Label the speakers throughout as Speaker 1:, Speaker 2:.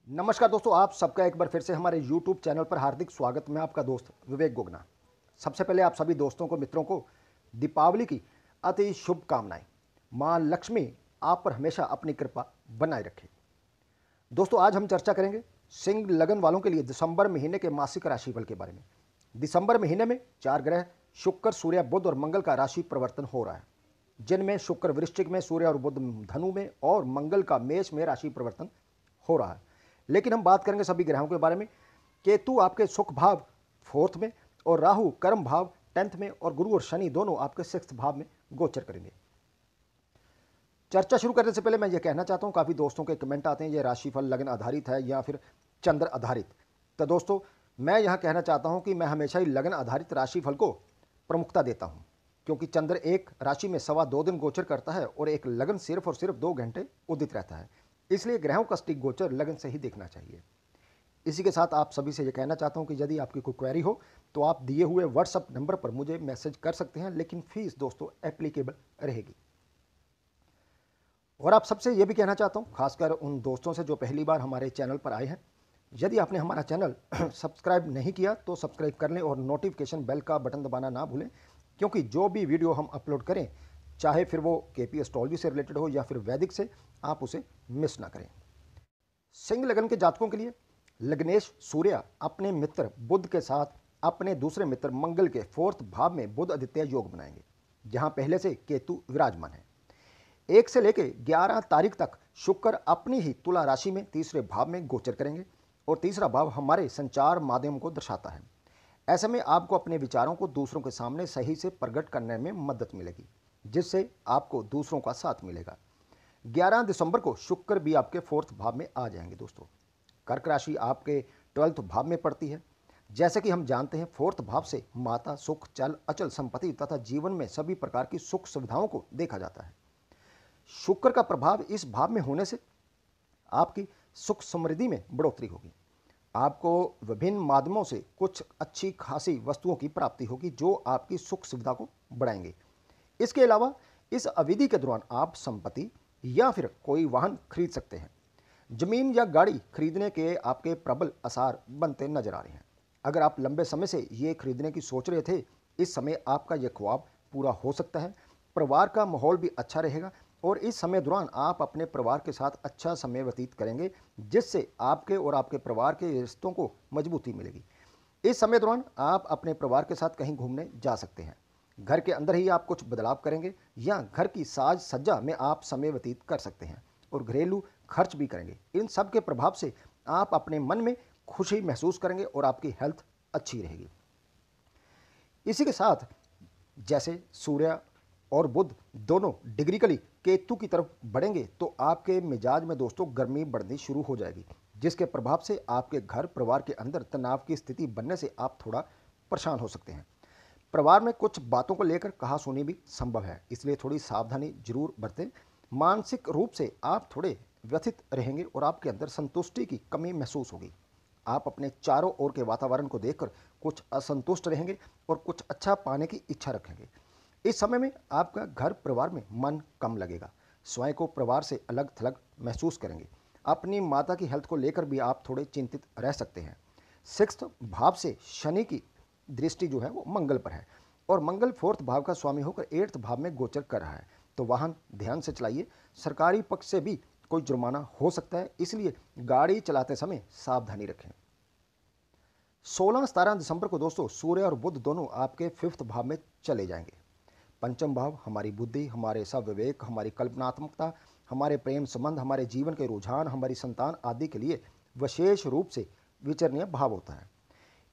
Speaker 1: नमस्कार दोस्तों, आप सबका एक बार फिर से हमारे YouTube चैनल पर हार्दिक स्वागत। मैं आपका दोस्त विवेक गोगना। सबसे पहले आप सभी दोस्तों को, मित्रों को दीपावली की अति शुभकामनाएं। माँ लक्ष्मी आप पर हमेशा अपनी कृपा बनाए रखे। दोस्तों, आज हम चर्चा करेंगे सिंह लगन वालों के लिए दिसंबर महीने के मासिक राशिफल के बारे में। दिसंबर महीने में 4 ग्रह शुक्र, सूर्य, बुध और मंगल का राशि परिवर्तन हो रहा है, जिनमें शुक्र वृश्चिक में, सूर्य और बुध धनु में और मंगल का मेष में राशि परिवर्तन हो रहा है। लेकिन हम बात करेंगे सभी ग्रहों के बारे में। केतु आपके सुख भाव 4th में और राहु कर्म भाव 10th में और गुरु और शनि दोनों आपके 6th भाव में गोचर करेंगे। चर्चा शुरू करने से पहले मैं ये कहना चाहता हूँ, काफ़ी दोस्तों के कमेंट आते हैं ये राशिफल लग्न आधारित है या फिर चंद्र आधारित। तो दोस्तों, मैं यहाँ कहना चाहता हूँ कि मैं हमेशा ही लग्न आधारित राशिफल को प्रमुखता देता हूँ, क्योंकि चंद्र एक राशि में 2.25 दिन गोचर करता है और एक लगन सिर्फ और सिर्फ 2 घंटे उदित रहता है। इसलिए ग्रहों का सटीक गोचर लगन से ही देखना चाहिए। इसी के साथ आप सभी से ये कहना चाहता हूँ कि यदि आपकी कोई क्वेरी हो तो आप दिए हुए व्हाट्सएप नंबर पर मुझे मैसेज कर सकते हैं, लेकिन फीस दोस्तों एप्लीकेबल रहेगी। और आप सबसे ये भी कहना चाहता हूँ, खासकर उन दोस्तों से जो पहली बार हमारे चैनल पर आए हैं, यदि आपने हमारा चैनल सब्सक्राइब नहीं किया तो सब्सक्राइब कर लें और नोटिफिकेशन बेल का बटन दबाना ना भूलें, क्योंकि जो भी वीडियो हम अपलोड करें, चाहे फिर वो केपी एस्ट्रोलॉजी से रिलेटेड हो या फिर वैदिक से, आप उसे मिस ना करें। सिंह लगन के जातकों के लिए लग्नेश सूर्य अपने मित्र बुध के साथ अपने दूसरे मित्र मंगल के 4th भाव में बुध आदित्य योग बनाएंगे, जहां पहले से केतु विराजमान है। 1 से लेकर 11 तारीख तक शुक्र अपनी ही तुला राशि में तीसरे भाव में गोचर करेंगे और तीसरा भाव हमारे संचार माध्यम को दर्शाता है। ऐसे में आपको अपने विचारों को दूसरों के सामने सही से प्रकट करने में मदद मिलेगी, जिससे आपको दूसरों का साथ मिलेगा। 11 दिसंबर को शुक्र भी आपके 4th भाव में आ जाएंगे। दोस्तों, कर्क राशि आपके 12th भाव में पड़ती है। जैसे कि हम जानते हैं, 4th भाव से माता, सुख, चल अचल संपत्ति तथा जीवन में सभी प्रकार की सुख सुविधाओं को देखा जाता है। शुक्र का प्रभाव इस भाव में होने से आपकी सुख समृद्धि में बढ़ोतरी होगी। आपको विभिन्न माध्यमों से कुछ अच्छी खासी वस्तुओं की प्राप्ति होगी, जो आपकी सुख सुविधा को बढ़ाएंगे। इसके अलावा इस अवधि के दौरान आप संपत्ति या फिर कोई वाहन खरीद सकते हैं। जमीन या गाड़ी खरीदने के आपके प्रबल आसार बनते नजर आ रहे हैं। अगर आप लंबे समय से ये खरीदने की सोच रहे थे, इस समय आपका यह ख्वाब पूरा हो सकता है। परिवार का माहौल भी अच्छा रहेगा और इस समय दौरान आप अपने परिवार के साथ अच्छा समय व्यतीत करेंगे, जिससे आपके और आपके परिवार के रिश्तों को मजबूती मिलेगी। इस समय दौरान आप अपने परिवार के साथ कहीं घूमने जा सकते हैं। घर के अंदर ही आप कुछ बदलाव करेंगे या घर की साज सज्जा में आप समय व्यतीत कर सकते हैं और घरेलू खर्च भी करेंगे। इन सब के प्रभाव से आप अपने मन में खुशी महसूस करेंगे और आपकी हेल्थ अच्छी रहेगी। इसी के साथ जैसे सूर्य और बुध दोनों डिग्रिकली केतु की तरफ बढ़ेंगे, तो आपके मिजाज में दोस्तों गर्मी बढ़नी शुरू हो जाएगी, जिसके प्रभाव से आपके घर परिवार के अंदर तनाव की स्थिति बनने से आप थोड़ा परेशान हो सकते हैं। परिवार में कुछ बातों को लेकर कहा सुनी भी संभव है, इसलिए थोड़ी सावधानी जरूर बरतें। मानसिक रूप से आप थोड़े व्यथित रहेंगे और आपके अंदर संतुष्टि की कमी महसूस होगी। आप अपने चारों ओर के वातावरण को देखकर कुछ असंतुष्ट रहेंगे और कुछ अच्छा पाने की इच्छा रखेंगे। इस समय में आपका घर परिवार में मन कम लगेगा, स्वयं को परिवार से अलग थलग महसूस करेंगे। अपनी माता की हेल्थ को लेकर भी आप थोड़े चिंतित रह सकते हैं। 6th भाव से शनि की दृष्टि जो है वो मंगल पर है और मंगल 4th भाव का स्वामी होकर 8th भाव में गोचर कर रहा है, तो वाहन ध्यान से चलाइए। सरकारी पक्ष से भी कोई जुर्माना हो सकता है, इसलिए गाड़ी चलाते समय सावधानी रखें। 16-17 दिसंबर को दोस्तों सूर्य और बुध दोनों आपके 5th भाव में चले जाएंगे। पंचम भाव हमारी बुद्धि, हमारे सविवेक, हमारी कल्पनात्मकता, हमारे प्रेम संबंध, हमारे जीवन के रुझान, हमारी संतान आदि के लिए विशेष रूप से विचरणीय भाव होता है।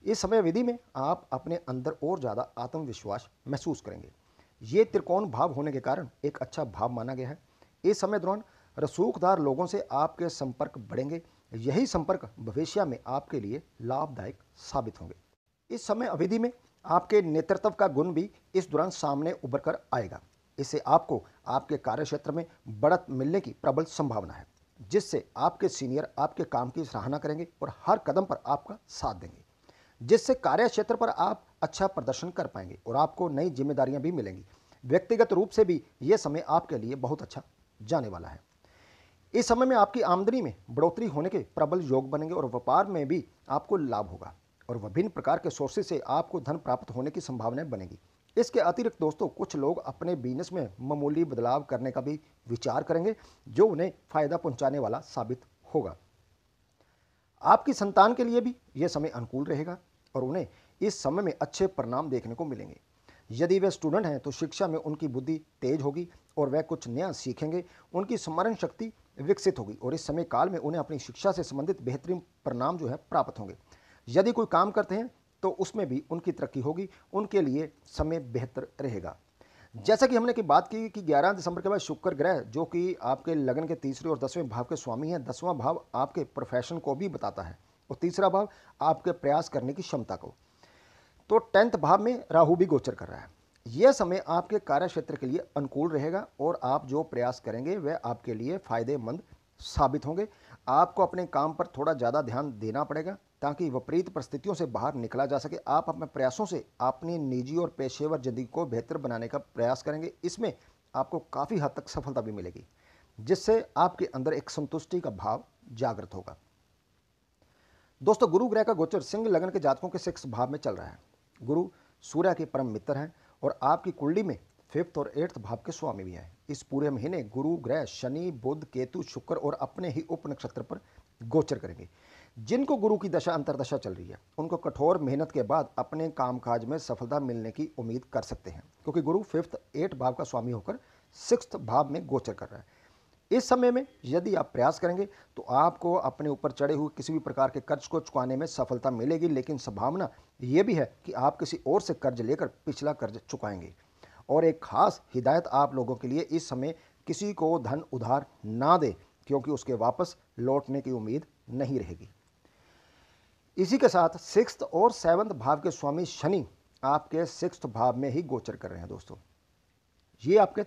Speaker 1: इस समय विधि में आप अपने अंदर और ज़्यादा आत्मविश्वास महसूस करेंगे। ये त्रिकोण भाव होने के कारण एक अच्छा भाव माना गया है। इस समय दौरान रसूखदार लोगों से आपके संपर्क बढ़ेंगे। यही संपर्क भविष्य में आपके लिए लाभदायक साबित होंगे। इस समय अवधि में आपके नेतृत्व का गुण भी इस दौरान सामने उभर कर आएगा। इससे आपको आपके कार्यक्षेत्र में बढ़त मिलने की प्रबल संभावना है, जिससे आपके सीनियर आपके काम की सराहना करेंगे और हर कदम पर आपका साथ देंगे, जिससे कार्य क्षेत्र पर आप अच्छा प्रदर्शन कर पाएंगे और आपको नई जिम्मेदारियां भी मिलेंगी। व्यक्तिगत रूप से भी यह समय आपके लिए बहुत अच्छा जाने वाला है। इस समय में आपकी आमदनी में बढ़ोतरी होने के प्रबल योग बनेंगे और व्यापार में भी आपको लाभ होगा और विभिन्न प्रकार के सोर्सेज से आपको धन प्राप्त होने की संभावनाएं बनेगी। इसके अतिरिक्त दोस्तों कुछ लोग अपने बिजनेस में मामूली बदलाव करने का भी विचार करेंगे जो उन्हें फायदा पहुंचाने वाला साबित होगा। आपकी संतान के लिए भी यह समय अनुकूल रहेगा और उन्हें इस समय में अच्छे परिणाम देखने को मिलेंगे। यदि वे स्टूडेंट हैं तो शिक्षा में उनकी बुद्धि तेज होगी और वह कुछ नया सीखेंगे, उनकी स्मरण शक्ति विकसित होगी और इस समय काल में उन्हें अपनी शिक्षा से संबंधित बेहतरीन परिणाम जो है प्राप्त होंगे। यदि कोई काम करते हैं तो उसमें भी उनकी तरक्की होगी, उनके लिए समय बेहतर रहेगा। जैसा कि हमने की बात की कि 11 दिसंबर के बाद शुक्र ग्रह जो कि आपके लगन के तीसरे और 10वें भाव के स्वामी हैं, 10वां भाव आपके प्रोफेशन को भी बताता है और तीसरा भाव आपके प्रयास करने की क्षमता को। तो 10th भाव में राहु भी गोचर कर रहा है। यह समय आपके कार्य क्षेत्र के लिए अनुकूल रहेगा और आप जो प्रयास करेंगे वह आपके लिए फायदेमंद साबित होंगे। आपको अपने काम पर थोड़ा ज़्यादा ध्यान देना पड़ेगा ताकि विपरीत परिस्थितियों से बाहर निकला जा सके। आप अपने प्रयासों से अपनी निजी और पेशेवर जिंदगी को बेहतर बनाने का प्रयास करेंगे। इसमें आपको काफ़ी हद तक सफलता भी मिलेगी जिससे आपके अंदर एक संतुष्टि का भाव जागृत होगा। दोस्तों गुरु ग्रह का गोचर सिंह लगन के जातकों के 6th भाव में चल रहा है। गुरु सूर्य के परम मित्र हैं और आपकी कुंडली में 5th और 8th भाव के स्वामी भी हैं। इस पूरे महीने गुरु ग्रह शनि बुध केतु शुक्र और अपने ही उप नक्षत्र पर गोचर करेंगे। जिनको गुरु की दशा अंतरदशा चल रही है उनको कठोर मेहनत के बाद अपने कामकाज में सफलता मिलने की उम्मीद कर सकते हैं क्योंकि गुरु 5th 8th भाव का स्वामी होकर 6th भाव में गोचर कर रहा है। इस समय में यदि आप प्रयास करेंगे तो आपको अपने ऊपर चढ़े हुए किसी भी प्रकार के कर्ज को चुकाने में सफलता मिलेगी, लेकिन संभावना यह भी है कि आप किसी और से कर्ज लेकर पिछला कर्ज चुकाएंगे। और एक खास हिदायत आप लोगों के लिए, इस समय किसी को धन उधार ना दे क्योंकि उसके वापस लौटने की उम्मीद नहीं रहेगी। इसी के साथ 6th और 7th भाव के स्वामी शनि आपके 6th भाव में ही गोचर कर रहे हैं। दोस्तों ये आपके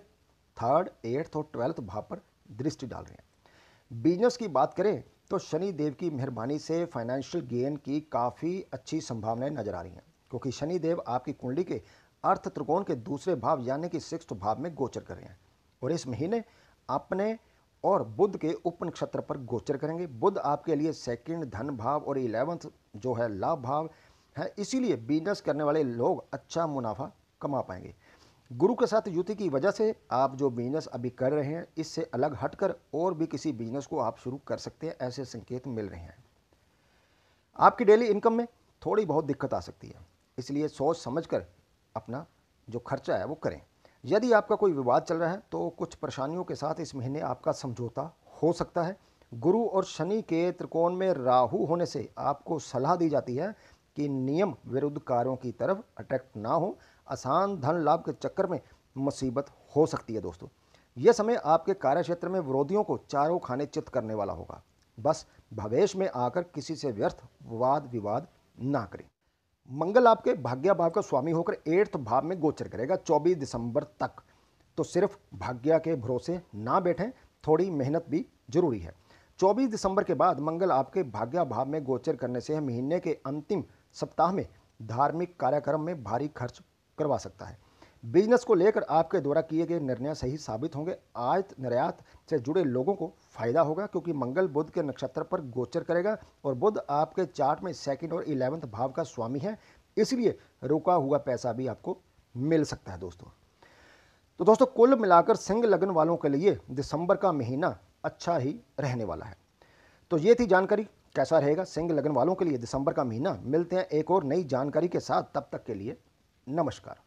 Speaker 1: 3rd 8th और 12th भाव पर दृष्टि डाल रहे हैं। बिजनेस की बात करें तो शनि देव की मेहरबानी से फाइनेंशियल गेन की काफ़ी अच्छी संभावनाएं नजर आ रही हैं क्योंकि शनि देव आपकी कुंडली के अर्थ त्रिकोण के दूसरे भाव यानी कि 6th भाव में गोचर कर रहे हैं और इस महीने अपने और बुध के उप नक्षत्र पर गोचर करेंगे। बुध आपके लिए 2nd धन भाव और 11th जो है लाभ भाव है, इसीलिए बिजनेस करने वाले लोग अच्छा मुनाफा कमा पाएंगे। गुरु के साथ युति की वजह से आप जो बिजनेस अभी कर रहे हैं इससे अलग हटकर और भी किसी बिजनेस को आप शुरू कर सकते हैं, ऐसे संकेत मिल रहे हैं। आपकी डेली इनकम में थोड़ी बहुत दिक्कत आ सकती है, इसलिए सोच समझकर अपना जो खर्चा है वो करें। यदि आपका कोई विवाद चल रहा है तो कुछ परेशानियों के साथ इस महीने आपका समझौता हो सकता है। गुरु और शनि के त्रिकोण में राहु होने से आपको सलाह दी जाती है कि नियम विरुद्ध कार्यों की तरफ अट्रैक्ट ना हो, आसान धन लाभ के चक्कर में मुसीबत हो सकती है। दोस्तों यह समय आपके कार्य क्षेत्र में विरोधियों को चारों खाने चित करने वाला होगा। बस भवेश में आकर किसी से व्यर्थ वाद विवाद ना करें। मंगल आपके भाग्य भाव का स्वामी होकर 8th भाव में गोचर करेगा 24 दिसंबर तक। तो सिर्फ भाग्य के भरोसे ना बैठें, थोड़ी मेहनत भी जरूरी है। 24 दिसंबर के बाद मंगल आपके भाग्य भाव में गोचर करने से महीने के अंतिम सप्ताह में धार्मिक कार्यक्रम में भारी खर्च करवा सकता है। बिजनेस को लेकर आपके द्वारा किए गए निर्णय सही साबित होंगे। आयात निर्यात से जुड़े लोगों को फायदा होगा क्योंकि मंगल बुध के नक्षत्र पर गोचर करेगा और बुध आपके चार्ट में 2nd और 11th भाव का स्वामी है, इसलिए रुका हुआ पैसा भी आपको मिल सकता है। तो दोस्तों कुल मिलाकर सिंह लगन वालों के लिए दिसंबर का महीना अच्छा ही रहने वाला है। तो ये थी जानकारी, कैसा रहेगा सिंह लगन वालों के लिए दिसंबर का महीना। मिलते हैं एक और नई जानकारी के साथ, तब तक के लिए नमस्कार।